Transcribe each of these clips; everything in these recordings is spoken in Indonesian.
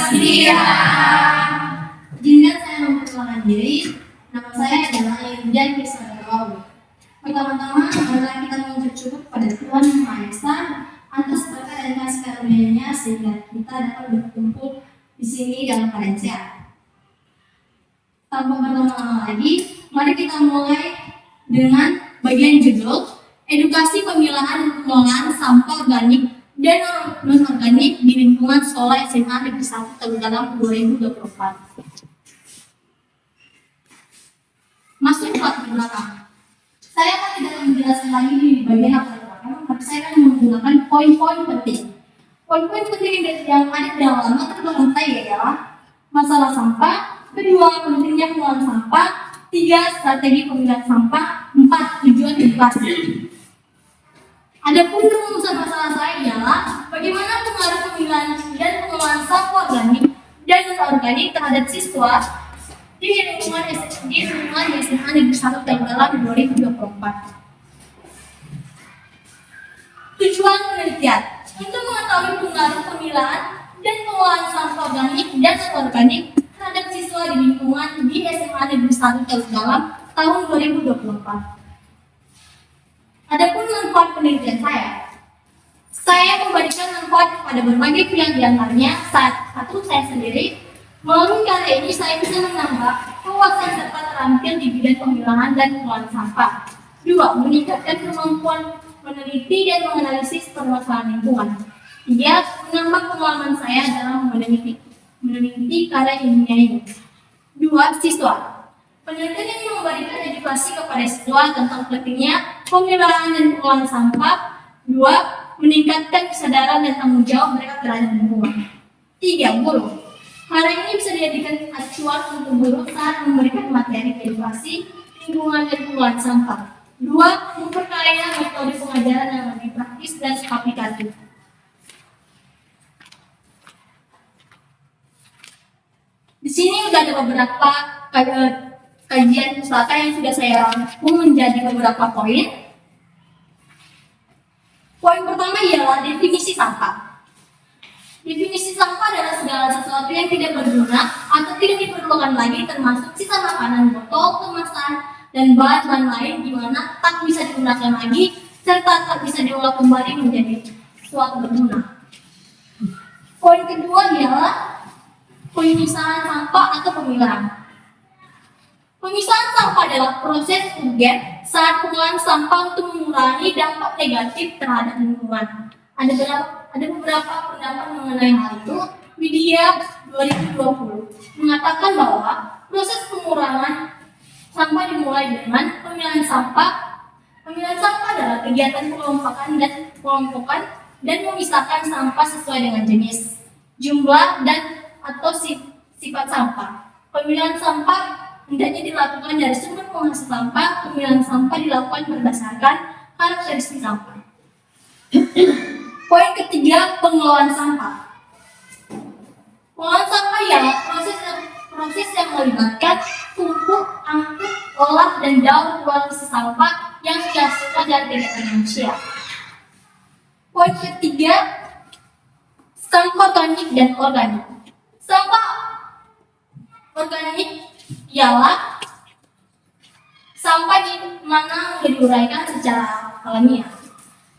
Siap. Izinkan saya memperkenalkan diri. Nama saya adalah Yudan Kisaragawi. Pertama-tama, marilah kita mengucap syukur kepada Tuhan Yang Maha Esa atas berkat dan kasih karunia-Nya sehingga kita dapat berkumpul di sini dalam keadaan sehat. Tanpa berlama-lama lagi, mari kita mulai dengan bagian judul Edukasi Pemilahan dan Pengelolaan Sampah Organik dan Non-Organik di Lingkungan Sekolah SMA Negeri 1 Tegudalam 2024. Masuk ke belakang. Saya akan tidak menjelaskan lagi di bagian belakang, tapi saya akan menggunakan poin-poin penting. Poin-poin penting yang ada di dalam tertulis saya adalah masalah sampah, kedua pentingnya pengelolaan sampah, tiga strategi pemilahan sampah, empat tujuan edukasi. Adapun rumusan masalah saya ialah bagaimana pengaruh pemilahan dan pengelolaan sampah organik dan non-organik terhadap siswa di lingkungan SMA Negeri 1 Tegudalam 2024. Tujuan penelitian untuk mengetahui pengaruh pemilahan dan pengelolaan sampah organik dan non-organik terhadap siswa di lingkungan di SMA Negeri 1 Tegudalam tahun 2024. Adapun manfaat penelitian saya memberikan manfaat kepada berbagai pihak, di antaranya satu, saya sendiri. Melalui karya ini saya bisa menambah wawasan serta terampil di bidang pemilahan dan pengelolaan sampah. Dua, meningkatkan kemampuan meneliti dan menganalisis permasalahan lingkungan. Tiga, menambah pengalaman saya dalam meneliti karya ilmiah ini. Dua, siswa. Penelitian ini memberikan edukasi kepada siswa tentang pentingnya pemilahan dan pengelolaan sampah. Dua, meningkatkan kesadaran dan tanggung jawab mereka terhadap lingkungan. Tiga, guru. Hal ini bisa dijadikan acuan untuk guru saat memberikan materi edukasi lingkungan dan pengelolaan sampah. Dua, memperkaya metode pengajaran yang lebih praktis dan aplikatif. Di sini sudah ada beberapa kajian pustaka yang sudah saya rangkum menjadi beberapa poin. Poin pertama ialah definisi sampah. Definisi sampah adalah segala sesuatu yang tidak berguna atau tidak diperlukan lagi, termasuk sisa makanan, botol, kemasan, dan bahan-bahan lain di mana tak bisa digunakan lagi serta tak bisa diolah kembali menjadi suatu berguna. Poin kedua ialah pemisahan sampah atau pemilahan. Pemisahan sampah adalah proses urgen saat pengolahan sampah untuk mengurangi dampak negatif terhadap lingkungan. Ada beberapa pendapat mengenai hal itu. Widya 2020 mengatakan bahwa proses pengurangan sampah dimulai dengan pemilahan sampah. Pemilahan sampah adalah kegiatan pengelompokan dan memisahkan sampah sesuai dengan jenis, jumlah, dan atau sifat sampah. Pemilahan sampah hendaknya dilakukan dari sumber penghasil sampah. Pemilahan sampah dilakukan berdasarkan karakteristik sampah. Poin ketiga, pengelolaan sampah. Pengelolaan sampah ialah proses yang melibatkan tumpuk, angkut, olah, dan daur ulang sampah yang dihasilkan dari kegiatan manusia. Poin ketiga, sampah organik dan organik. Sampah organik ialah sampah di mana diuraikan secara alamiah.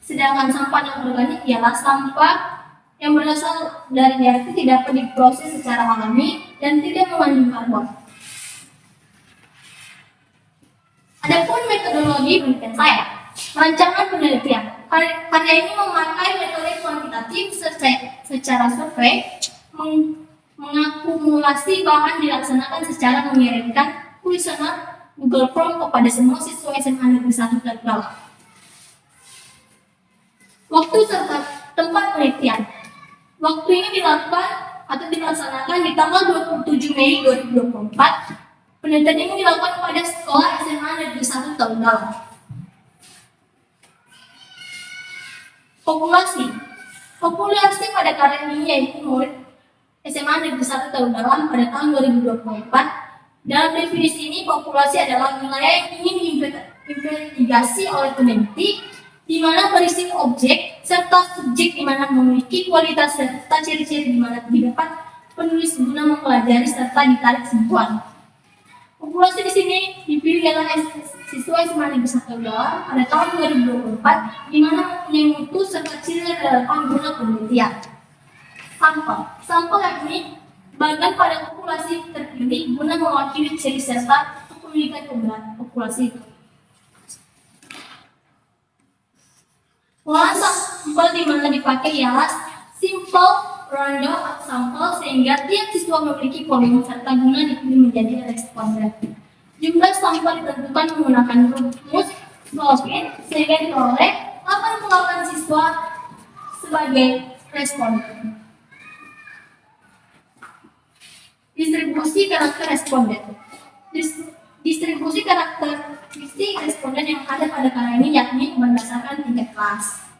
Sedangkan sampah non-organik ialah sampah yang berasal dari reaksi tidak dapat diproses secara alami dan tidak mengandung karbon. Adapun metodologi penelitian saya, rancangan penelitian. Karya ini memakai metode kuantitatif secara survei, mengakumulasi bahan dilaksanakan secara mengirimkan kuesioner Google Form kepada semua siswa SMA Negeri 1 Tegudalam. Waktu serta tempat penelitian. Waktu ini dilakukan atau dilaksanakan di tanggal 27 Mei 2024. Penelitian ini dilakukan pada sekolah SMA Negeri 1 Tegudalam. Populasi pada karya ini yaitu murid SMA Negeri 1 Tegudalam pada tahun 2024. Dalam definisi ini, populasi adalah wilayah yang ingin diinvestigasi oleh peneliti di mana berisi objek serta subjek di mana memiliki kualitas serta ciri-ciri di mana didapat penulis guna mempelajari serta ditarik kesimpulan. Populasi di sini dipilih oleh siswa SMA Negeri 1 Tegal pada tahun 2024, di mana mempunyai mutu serta ciri relevan guna penelitian. Sampel yakni bagian pada populasi terpilih guna mewakili ciri serta kepemilikan populasi itu. Pengolahan sampel di mana dipakai ialah simple random sampel sehingga tiap siswa memiliki volume serta guna dipilih menjadi responden. Jumlah sampel ditentukan menggunakan rumus Slovin sehingga diperoleh 88 siswa sebagai responden. Distribusi karakter responden. Distribusi karakteristik responden yang ada pada kala ini yakni berdasarkan tingkat kelas.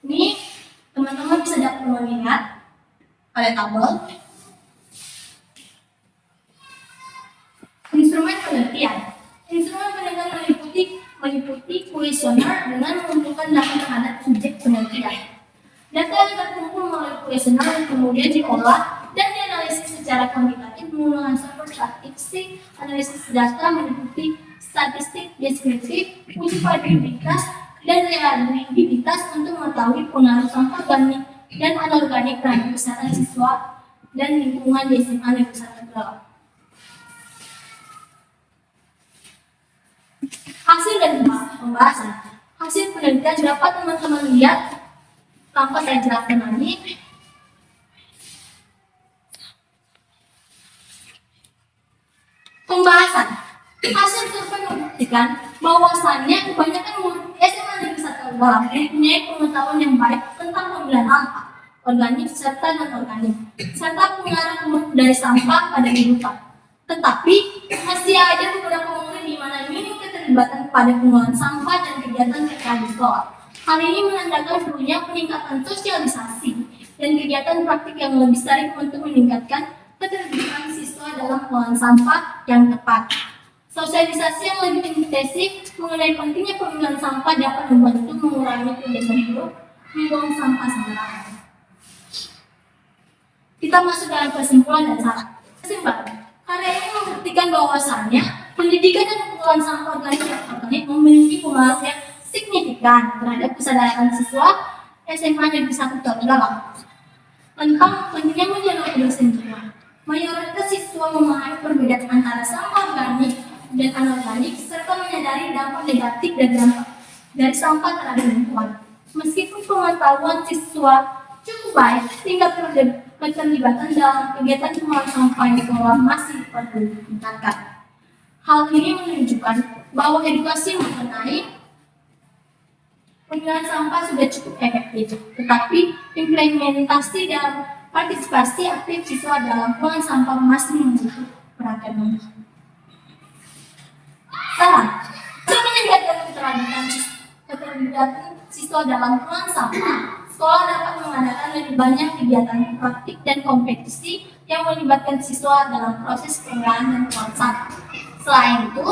Ini teman-teman bisa dapat melihat pada tabel instrumen penelitian. Instrumen penelitian meliputi kuesioner dengan mengumpulkan data terhadap subjek penelitian. Data yang terkumpul melalui kuesioner kemudian diolah dan dianalisis secara kuantitatif menggunakan software statistik. Analisis data meliputi statistik deskriptif, uji probabilitas, dan reliabilitas untuk mengetahui pengaruh sampah organik dan anorganik terhadap kesehatan siswa dan lingkungan di SMA Negeri 1 Tegal. Hasil dan pembahasan. Hasil penelitian dapat teman-teman lihat tanpa saya jelaskan lagi. Pembahasan. Hasil survei membuktikan bahwasannya kebanyakan murid SMA Negeri 1 Tegal mempunyai pengetahuan yang baik tentang pemilihan sampah organik serta non-organik, serta pengaruh dari sampah pada kehidupan. Tetapi masih ada beberapa murid di mana minim keterlibatan pada pengolahan sampah dan kegiatan terkait di sekolah. Hal ini menandakan perlunya peningkatan sosialisasi dan kegiatan praktik yang lebih sering untuk meningkatkan keterlibatan siswa dalam pengolahan sampah yang tepat. Sosialisasi yang lebih intensif mengenai pentingnya pemilihan sampah dapat membantu mengurangi kebiasaan hidup membuang sampah sembarangan. Kita masuk dalam kesimpulan dan saran. Kesimpulan. Karya ini membuktikan bahwasannya pendidikan dan pengolahan sampah organik dan organik memiliki pengaruh yang signifikan terhadap kesadaran siswa SMA Negeri 1 Tegal tentang pentingnya menjaga kebersihan lingkungan. Mayoritas siswa memahami perbedaan antara sampah organik dan anorganik serta menyadari dampak negatif dan dampak dari sampah terhadap lingkungan. Meskipun pengetahuan siswa cukup baik, tingkat keterlibatan dalam kegiatan pengolahan sampah di sekolah masih perlu ditingkatkan. Hal ini menunjukkan bahwa edukasi mengenai pengolahan sampah sudah cukup efektif, tetapi implementasi dan partisipasi aktif siswa dalam pengolahan sampah masih membutuhkan perhatian lebih. Saran, untuk meningkatkan keterlibatan siswa dalam pengolahan sampah, sekolah dapat mengadakan lebih banyak kegiatan praktik dan kompetisi yang melibatkan siswa dalam proses pengolahan dan pengolahan sampah. Selain itu,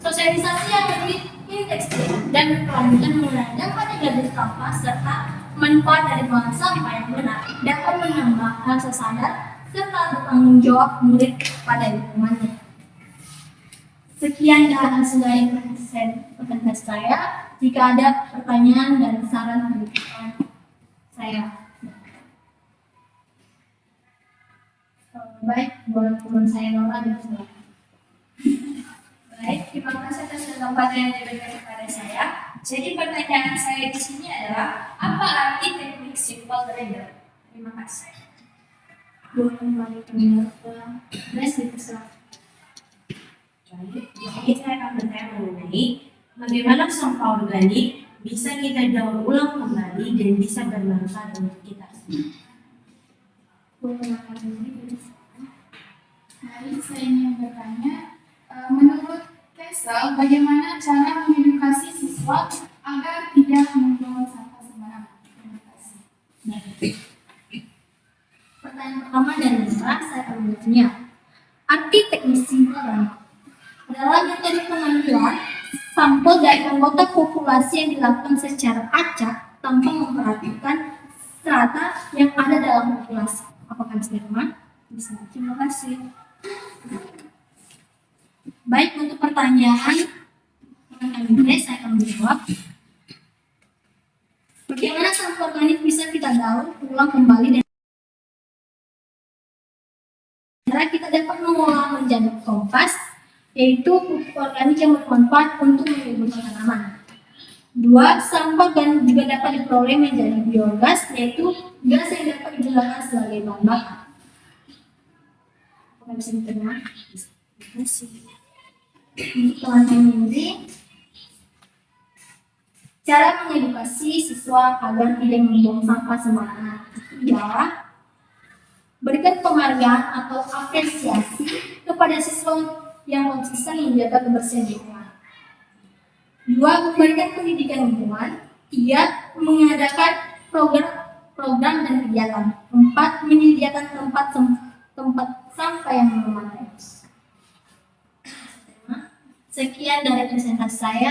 sosialisasi yang lebih intensif dan berkelanjutan mengenai dampak negatif sampah serta manfaat dari pengolahan sampah yang benar dapat menambah rasa sadar serta bertanggung jawab murid pada lingkungannya. Sekian dan sudah presentasi saya. Jika ada pertanyaan dan saran berikan saya. Baik, buat teman saya Nora dan saya. Baik, terima kasih atas kesempatan yang diberikan kepada saya. Jadi pertanyaan saya di sini adalah apa arti teknik simple grader? Terima kasih. Boleh kembali ke Baik, di sini saya akan bertanya mengenai bagaimana sampah organik bisa kita daur ulang kembali dan bisa bermanfaat untuk kita. Baik, saya ingin bertanya, menurut Kesel, bagaimana cara mengedukasi siswa agar tidak membuang sampah sembarangan? Terima kasih. Pertanyaan pertama dari Nora, saya akan bertanya. Arti teknis simple adalah metode pengambilan sampel dari anggota populasi yang dilakukan secara acak tanpa memperhatikan strata yang ada dalam populasi. Apakah bisa teman? Bisa. Terima kasih. Baik, untuk pertanyaan kami saya akan menjawab. Bagaimana sampel organik bisa kita daur ulang kembali dan cara kita dapat mengolah menjadi kompas, yaitu pupuk organik yang bermanfaat untuk menyuburkan tanaman. 2. Sampah organik juga dapat diperoleh menjadi biogas, yaitu gas yang dapat digunakan sebagai bahan bakar. Apakah bisa diterima? Terima kasih. Untuk teman-teman ini, cara mengedukasi siswa agar tidak membuang sampah sembarangan ialah berikan penghargaan atau apresiasi kepada siswa yang konsisten menjaga kebersihan lingkungan. 2. Memberikan pendidikan lingkungan. 3. Mengadakan program dan kegiatan. 4. Menyediakan tempat sampah yang memadai. Sekian dari presentasi saya.